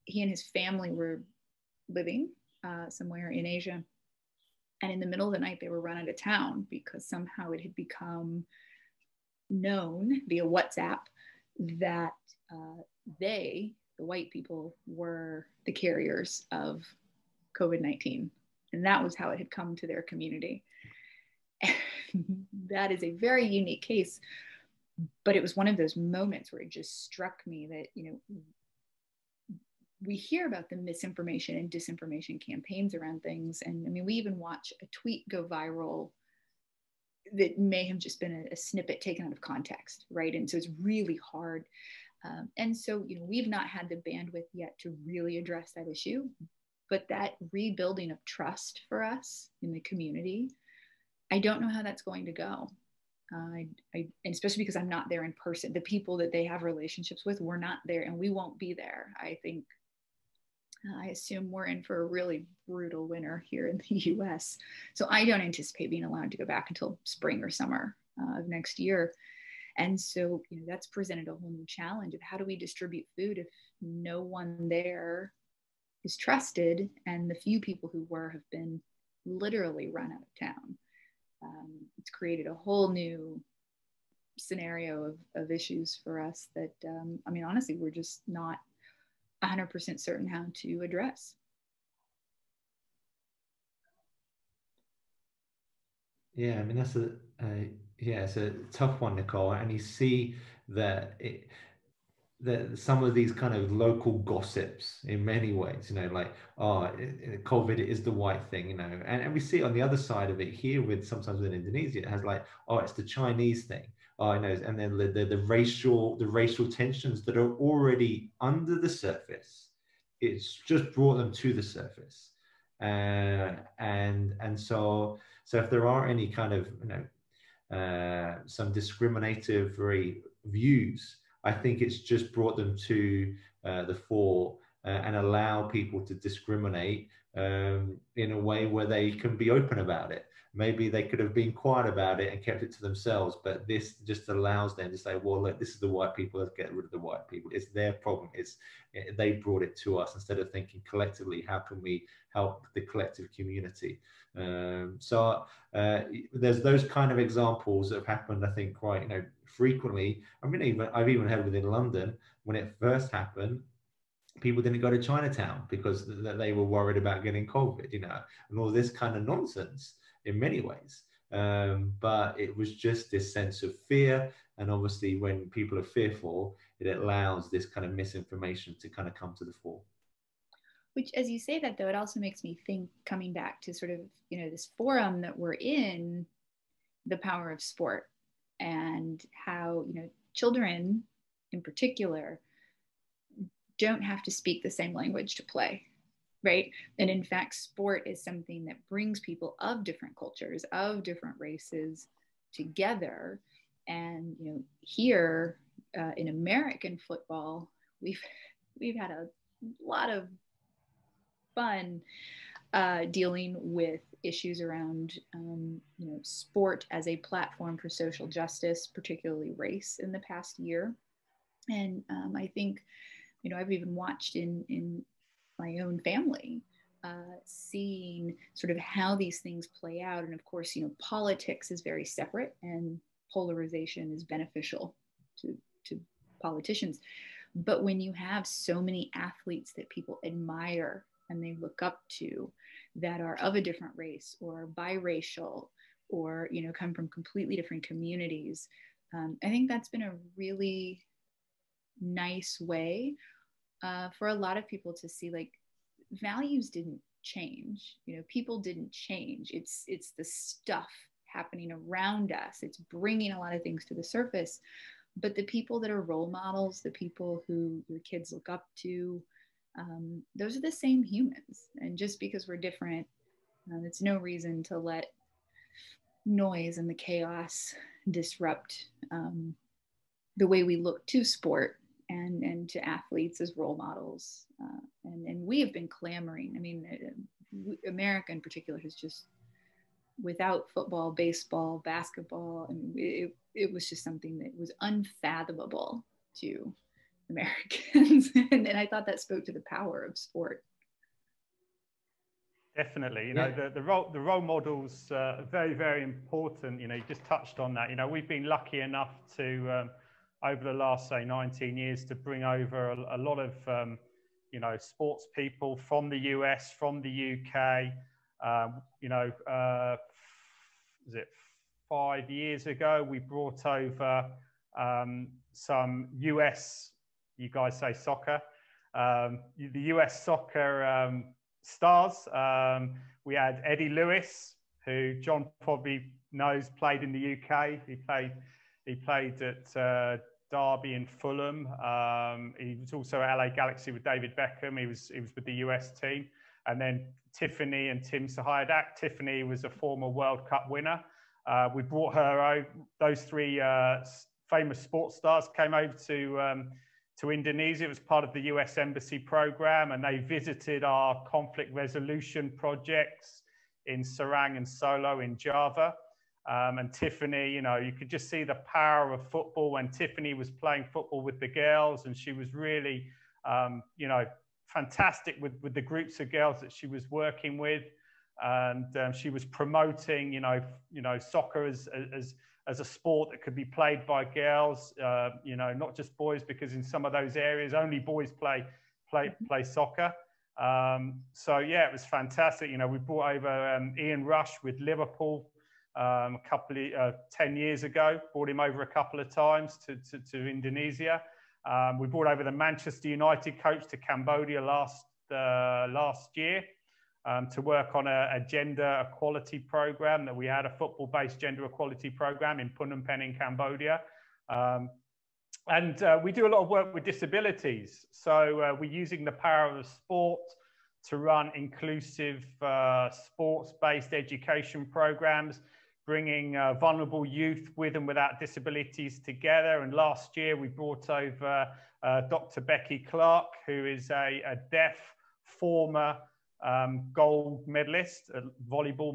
his family were living somewhere in Asia. And in the middle of the night, they were run out of town because somehow it had become known via WhatsApp that they, the white people, were the carriers of COVID-19. And that was how it had come to their community. That is a very unique case, but it was one of those moments where it just struck me that, you know, we hear about the misinformation and disinformation campaigns around things. And I mean, we even watch a tweet go viral that may have just been a snippet taken out of context, right? And so it's really hard. And so, you know, we've not had the bandwidth yet to really address that issue, but that rebuilding of trust for us in the community, I don't know how that's going to go. And especially because I'm not there in person. The people that they have relationships with, we're not there, and we won't be there. I assume we're in for a really brutal winter here in the US. So I don't anticipate being allowed to go back until spring or summer of next year. And so, you know, that's presented a whole new challenge of how do we distribute food if no one there is trusted, and the few people who were have been literally run out of town. It's created a whole new scenario of issues for us that, I mean, honestly, we're just not 100% certain how to address. Yeah, I mean that's it's a tough one, Nicole, and you see that some of these kind of local gossips in many ways, you know, like, oh, COVID is the white thing, you know, and we see it on the other side of it here with sometimes in Indonesia, it has like, oh, it's the Chinese thing. Oh, I know, and then the racial tensions that are already under the surface, it's just brought them to the surface, and so if there are any kind of, you know, some discriminatory views, I think it's just brought them to the fore, and allow people to discriminate in a way where they can be open about it. Maybe they could have been quiet about it and kept it to themselves, but this just allows them to say, well, look, this is the white people, let's get rid of the white people. It's their problem. They brought it to us, instead of thinking collectively, how can we help the collective community? There's those kind of examples that have happened, I think, quite, you know, frequently. I mean, I've even heard within London, when it first happened, people didn't go to Chinatown because they were worried about getting COVID, you know, and all this kind of nonsense in many ways. But it was just this sense of fear. And obviously, when people are fearful, it allows this kind of misinformation to kind of come to the fore. Which, as you say that, though, it also makes me think, coming back to sort of, you know, this forum that we're in, the power of sport, and how, you know, children in particular don't have to speak the same language to play, right? And in fact, sport is something that brings people of different cultures, of different races together. And, you know, here in American football, we've had a lot of fun dealing with issues around, you know, sport as a platform for social justice, particularly race, in the past year. And I think, you know, I've even watched in my own family, seeing sort of how these things play out. And of course, you know, politics is very separate, and polarization is beneficial to politicians. But when you have so many athletes that people admire and they look up to, that are of a different race or biracial, or, you know, come from completely different communities, I think that's been a really nice way for a lot of people to see, like, values didn't change, you know, people didn't change. It's the stuff happening around us. It's bringing a lot of things to the surface, but the people that are role models, the people who your kids look up to, those are the same humans. And just because we're different, it's no reason to let noise and the chaos disrupt the way we look to sport and to athletes as role models. And we have been clamoring. I mean, America in particular has just, without football, baseball, basketball, I mean, it was just something that was unfathomable to Americans. And I thought that spoke to the power of sport. Definitely, you know, the role models are very, very important. You know, you just touched on that. You know, we've been lucky enough to, over the last, say, 19 years, to bring over a lot of, you know, sports people from the US, from the UK. You know, was it 5 years ago, we brought over some US, you guys say soccer, the US soccer stars. We had Eddie Lewis, who John probably knows, played in the UK. He played at Derby and Fulham. He was also at LA Galaxy with David Beckham. He was with the US team. And then Tiffany and Tim Sahayadak. Tiffany was a former World Cup winner. We brought her over. Those three famous sports stars came over to Indonesia. It was part of the US Embassy program, and they visited our conflict resolution projects in Serang and Solo in Java. And Tiffany, you know, you could just see the power of football when Tiffany was playing football with the girls, and she was really, you know, fantastic with the groups of girls that she was working with. And she was promoting, you know, soccer as a sport that could be played by girls, you know, not just boys, because in some of those areas only boys play soccer. So yeah, it was fantastic. You know, we brought over Ian Rush with Liverpool a couple of 10 years ago. Brought him over a couple of times to Indonesia. We brought over the Manchester United coach to Cambodia last year. To work on a gender equality program that we had, a football-based gender equality program in Phnom Penh in Cambodia. And we do a lot of work with disabilities. So we're using the power of sport to run inclusive sports-based education programs, bringing vulnerable youth with and without disabilities together. And last year we brought over Dr. Becky Clark, who is a deaf former gold medalist, volleyball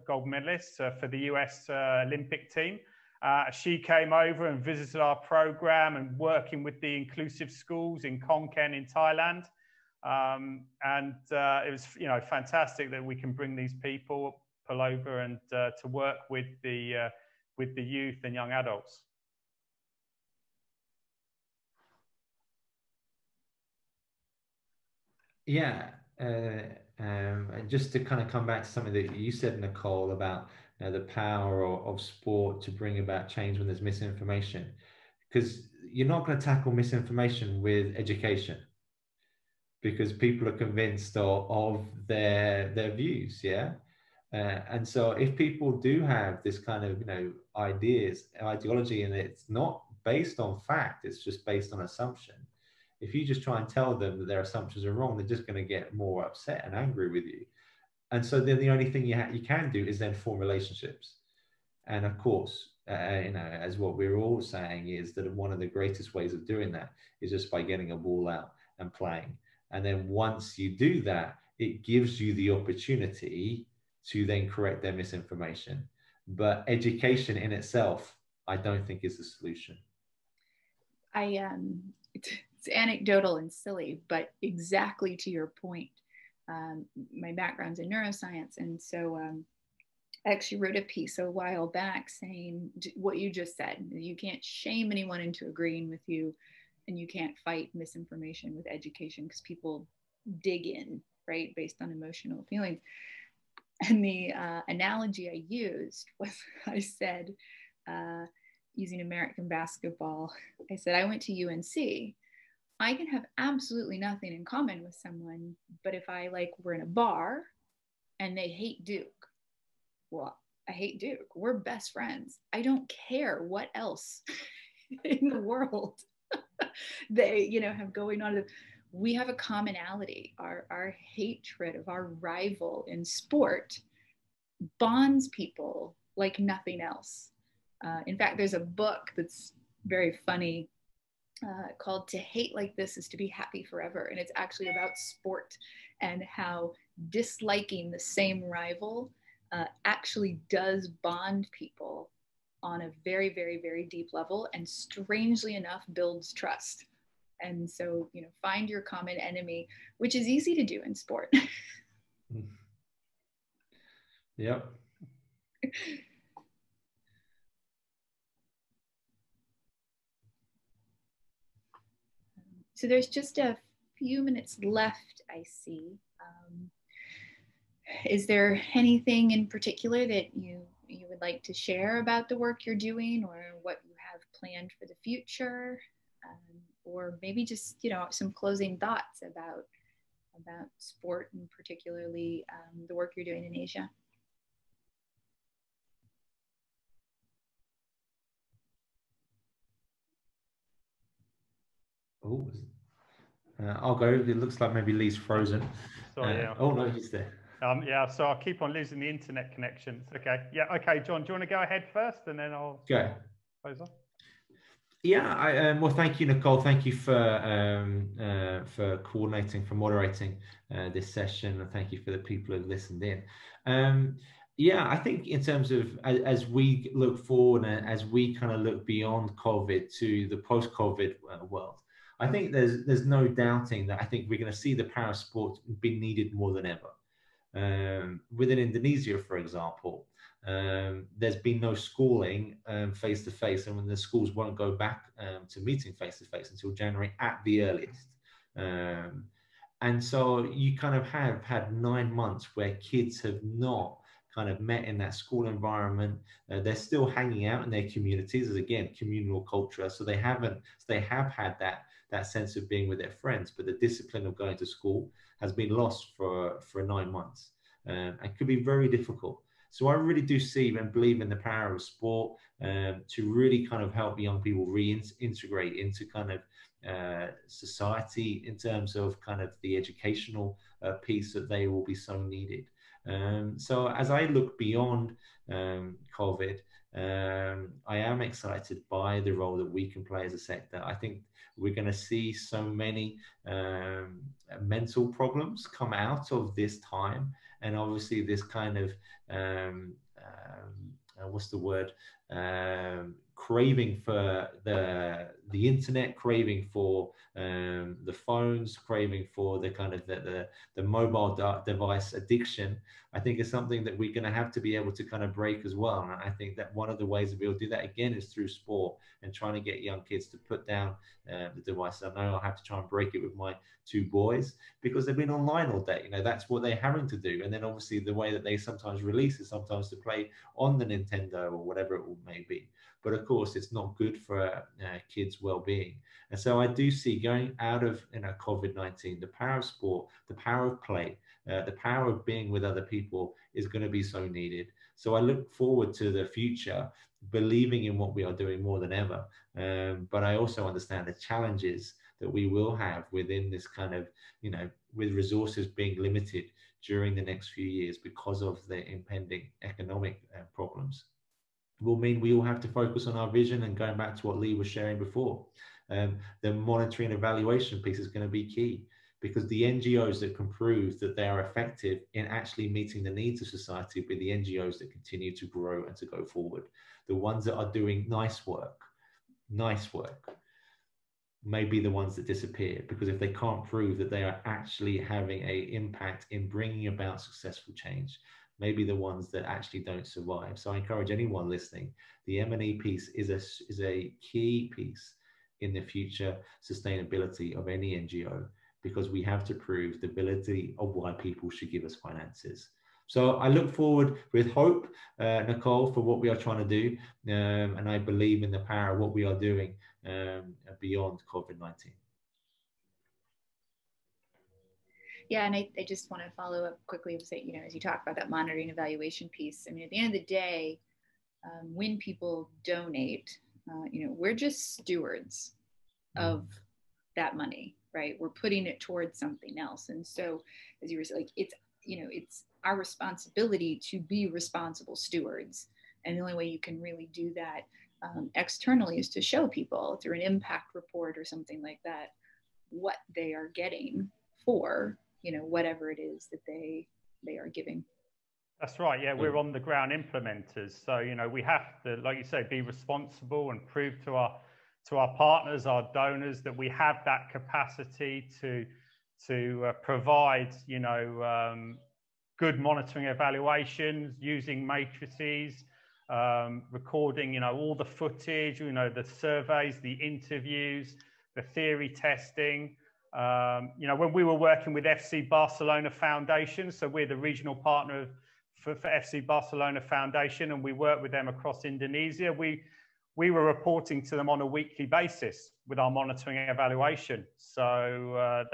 gold medalist for the US Olympic team. She came over and visited our program and working with the inclusive schools in Khon Kaen in Thailand. And it was, you know, fantastic that we can bring these people over and to work with the youth and young adults. Yeah. And just to kind of come back to something that you said, Nicole, about the power of sport to bring about change when there's misinformation, because you're not going to tackle misinformation with education, because people are convinced of their views. Yeah. And so if people do have this kind of, you know, ideology, and it's not based on fact, it's just based on assumption. If you just try and tell them that their assumptions are wrong, they're just going to get more upset and angry with you. And so then the only thing you can do is then form relationships. And of course, you know, as what we're all saying is that one of the greatest ways of doing that is just by getting a ball out and playing. And then once you do that, it gives you the opportunity to then correct their misinformation. But education in itself, I don't think is the solution. It's anecdotal and silly, but exactly to your point. My background's in neuroscience, and so I actually wrote a piece a while back saying what you just said. You can't shame anyone into agreeing with you, and you can't fight misinformation with education, because people dig in, right, based on emotional feelings. And the analogy I used was, I said, using American basketball, I said, I went to UNC. I can have absolutely nothing in common with someone, but if I we're in a bar and they hate Duke, well, I hate Duke. We're best friends. I don't care what else in the world they, you know, have going on. We have a commonality. Our hatred of our rival in sport bonds people like nothing else. In fact, there's a book that's very funny called To Hate Like This Is to Be Happy Forever. And it's actually about sport and how disliking the same rival actually does bond people on a very, very, very deep level, and strangely enough, builds trust. And so, you know, find your common enemy, which is easy to do in sport. Yep. So there's just a few minutes left, I see. Is there anything in particular that you would like to share about the work you're doing, or what you have planned for the future? Or maybe just, you know, some closing thoughts about sport, and particularly the work you're doing in Asia? Oh, I'll go. It looks like maybe Lee's frozen. Sorry, yeah. Oh no, he's there. Yeah, so I'll keep on losing the internet connection. Okay. Yeah. Okay, John, do you want to go ahead first, and then I'll go. Close on. Yeah, well, thank you, Nicole. Thank you for coordinating, for moderating this session, and thank you for the people who listened in. Yeah, I think in terms of as we look forward and as we kind of look beyond COVID to the post-COVID world, I think there's no doubting that I think we're going to see the power of sport be needed more than ever. Within Indonesia, for example, there's been no schooling face to face, and when the schools won't go back to meeting face to face until January at the earliest. And so you kind of have had 9 months where kids have not kind of met in that school environment. They're still hanging out in their communities, as again, communal culture. So they have had that sense of being with their friends, but the discipline of going to school has been lost for 9 months. And could be very difficult. So I really do see and believe in the power of sport to really kind of help young people reintegrate into kind of society in terms of kind of the educational piece that they will be so needed. So as I look beyond COVID, I am excited by the role that we can play as a sector. I think we're going to see so many mental problems come out of this time. And obviously this kind of, what's the word? Craving for the internet, craving for the phones, craving for the kind of the mobile device addiction, I think is something that we're going to have to be able to kind of break as well. And I think that one of the ways that we'll do that again is through sport and trying to get young kids to put down the device. I know I'll have to try and break it with my 2 boys because they've been online all day. You know, that's what they're having to do. And then obviously the way that they sometimes release is sometimes to play on the Nintendo or whatever it may be. But of course, it's not good for kids' well-being. And so I do see going out of COVID-19, the power of sport, the power of play, the power of being with other people is going to be so needed. So I look forward to the future, believing in what we are doing more than ever. But I also understand the challenges that we will have within this kind of, with resources being limited during the next few years because of the impending economic problems. Will mean we all have to focus on our vision, and going back to what Lee was sharing before, the monitoring and evaluation piece is going to be key, because the NGOs that can prove that they are effective in actually meeting the needs of society will be the NGOs that continue to grow and to go forward. The ones that are doing nice work may be the ones that disappear, because if they can't prove that they are actually having an impact in bringing about successful change, maybe the ones that actually don't survive. So I encourage anyone listening, the M&E piece is a key piece in the future sustainability of any NGO, because we have to prove the ability of why people should give us finances. So I look forward with hope, Nicole, for what we are trying to do. And I believe in the power of what we are doing beyond COVID-19. Yeah, and I just want to follow up quickly and say, as you talk about that monitoring evaluation piece, I mean, at the end of the day, when people donate, we're just stewards of that money, right? We're putting it towards something else. And so, as you were saying, like, it's our responsibility to be responsible stewards. And the only way you can really do that externally is to show people through an impact report or something like that what they are getting for, whatever it is that they are giving. That's right. Yeah, we're on the ground implementers. So, we have to, like you say, be responsible and prove to our partners, our donors, that we have that capacity to provide, good monitoring evaluations using matrices, recording, all the footage, the surveys, the interviews, the theory testing. When we were working with FC Barcelona Foundation, so we're the regional partner for FC Barcelona Foundation, and we work with them across Indonesia. We were reporting to them on a weekly basis with our monitoring and evaluation. So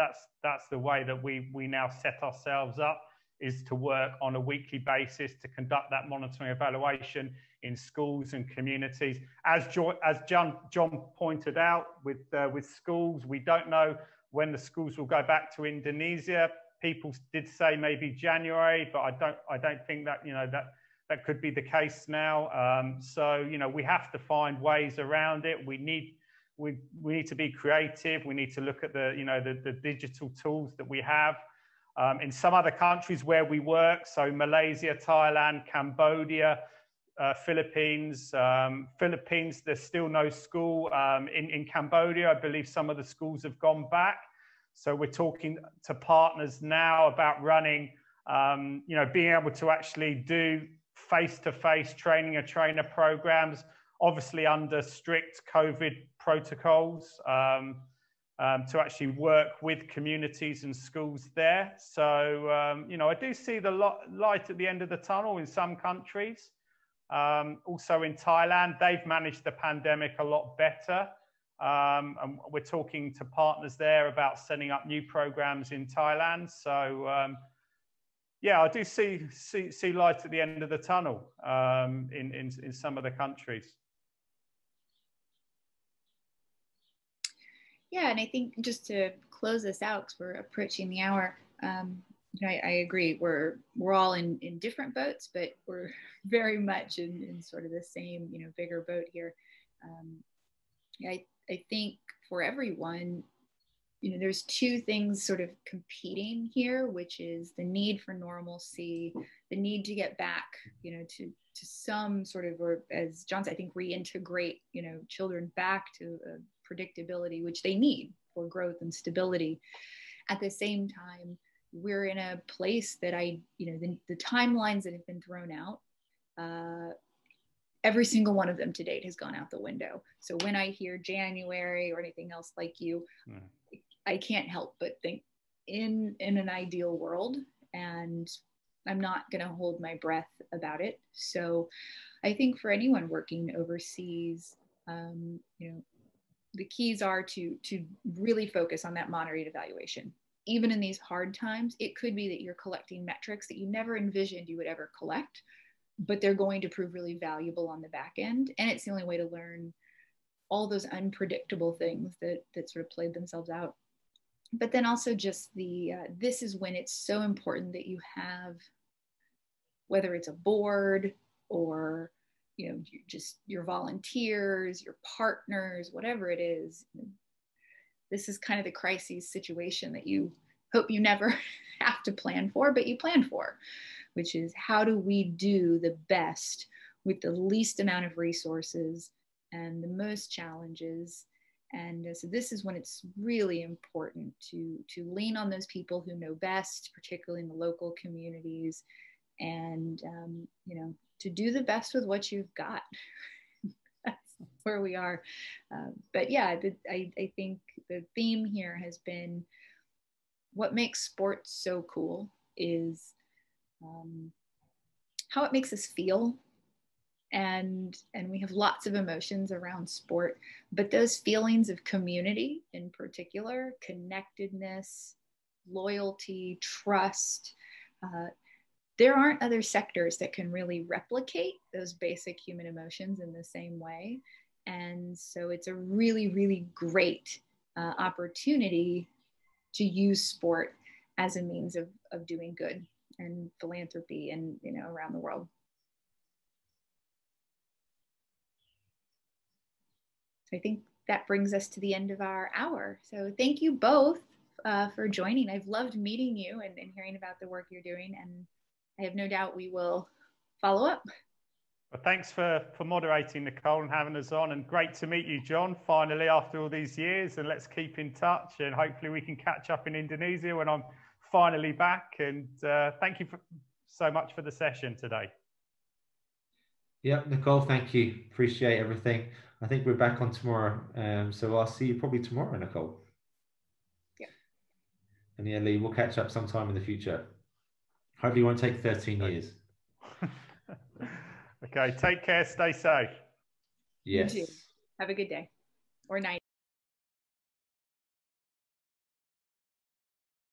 that's the way that we now set ourselves up, is to work on a weekly basis to conduct that monitoring evaluation in schools and communities. As John pointed out, with schools, we don't know when the schools will go back to Indonesia. People did say maybe January, but I don't think that that could be the case now. So we have to find ways around it. We need to be creative. We need to look at the digital tools that we have. In some other countries where we work, so Malaysia, Thailand, Cambodia, Philippines, there's still no school. In Cambodia, I believe some of the schools have gone back. So we're talking to partners now about running, being able to actually do face-to-face training and trainer programs, obviously under strict COVID protocols, to actually work with communities and schools there. So, I do see the light at the end of the tunnel in some countries. Also in Thailand, they've managed the pandemic a lot better. And we're talking to partners there about setting up new programs in Thailand. So, I do see light at the end of the tunnel in some of the countries. Yeah, and I think just to close this out, because we're approaching the hour, I agree. We're all in different boats, but we're very much in sort of the same, bigger boat here. I think for everyone, there's two things sort of competing here, which is the need for normalcy, the need to get back, to some sort of, or as John said, I think reintegrate, children back to predictability, which they need for growth and stability. At the same time, we're in a place that the timelines that have been thrown out, every single one of them to date has gone out the window. So when I hear January or anything else like you, I can't help but think in an ideal world, and I'm not going to hold my breath about it. So I think for anyone working overseas, the keys are to really focus on that monitoring evaluation. Even in these hard times, it could be that you're collecting metrics that you never envisioned you would ever collect, but they're going to prove really valuable on the back end. And it's the only way to learn all those unpredictable things that sort of played themselves out. But then also just this is when it's so important that you have, whether it's a board or, just your volunteers, your partners, whatever it is. This is kind of the crisis situation that you hope you never have to plan for, but you plan for, which is how do we do the best with the least amount of resources and the most challenges. And so this is when it's really important to lean on those people who know best, particularly in the local communities, and to do the best with what you've got. That's where we are. But yeah, I think the theme here has been what makes sports so cool is how it makes us feel. And we have lots of emotions around sport, but those feelings of community in particular, connectedness, loyalty, trust, there aren't other sectors that can really replicate those basic human emotions in the same way. And so it's a really, really great opportunity to use sport as a means of doing good and philanthropy and, you know, around the world. So I think that brings us to the end of our hour. So thank you both for joining. I've loved meeting you and hearing about the work you're doing, and I have no doubt we will follow up. Well, thanks for moderating, Nicole, and having us on, and great to meet you, John, finally after all these years. And let's keep in touch, and hopefully we can catch up in Indonesia when I'm finally back. And thank you so much for the session today. Yep, Nicole, thank you. Appreciate everything. I think we're back on tomorrow. So I'll see you probably tomorrow, Nicole. Yeah. And yeah, Lee, we'll catch up sometime in the future. Hopefully it won't take 13 years. Okay, take care, stay safe. Yes. You too. Have a good day or night.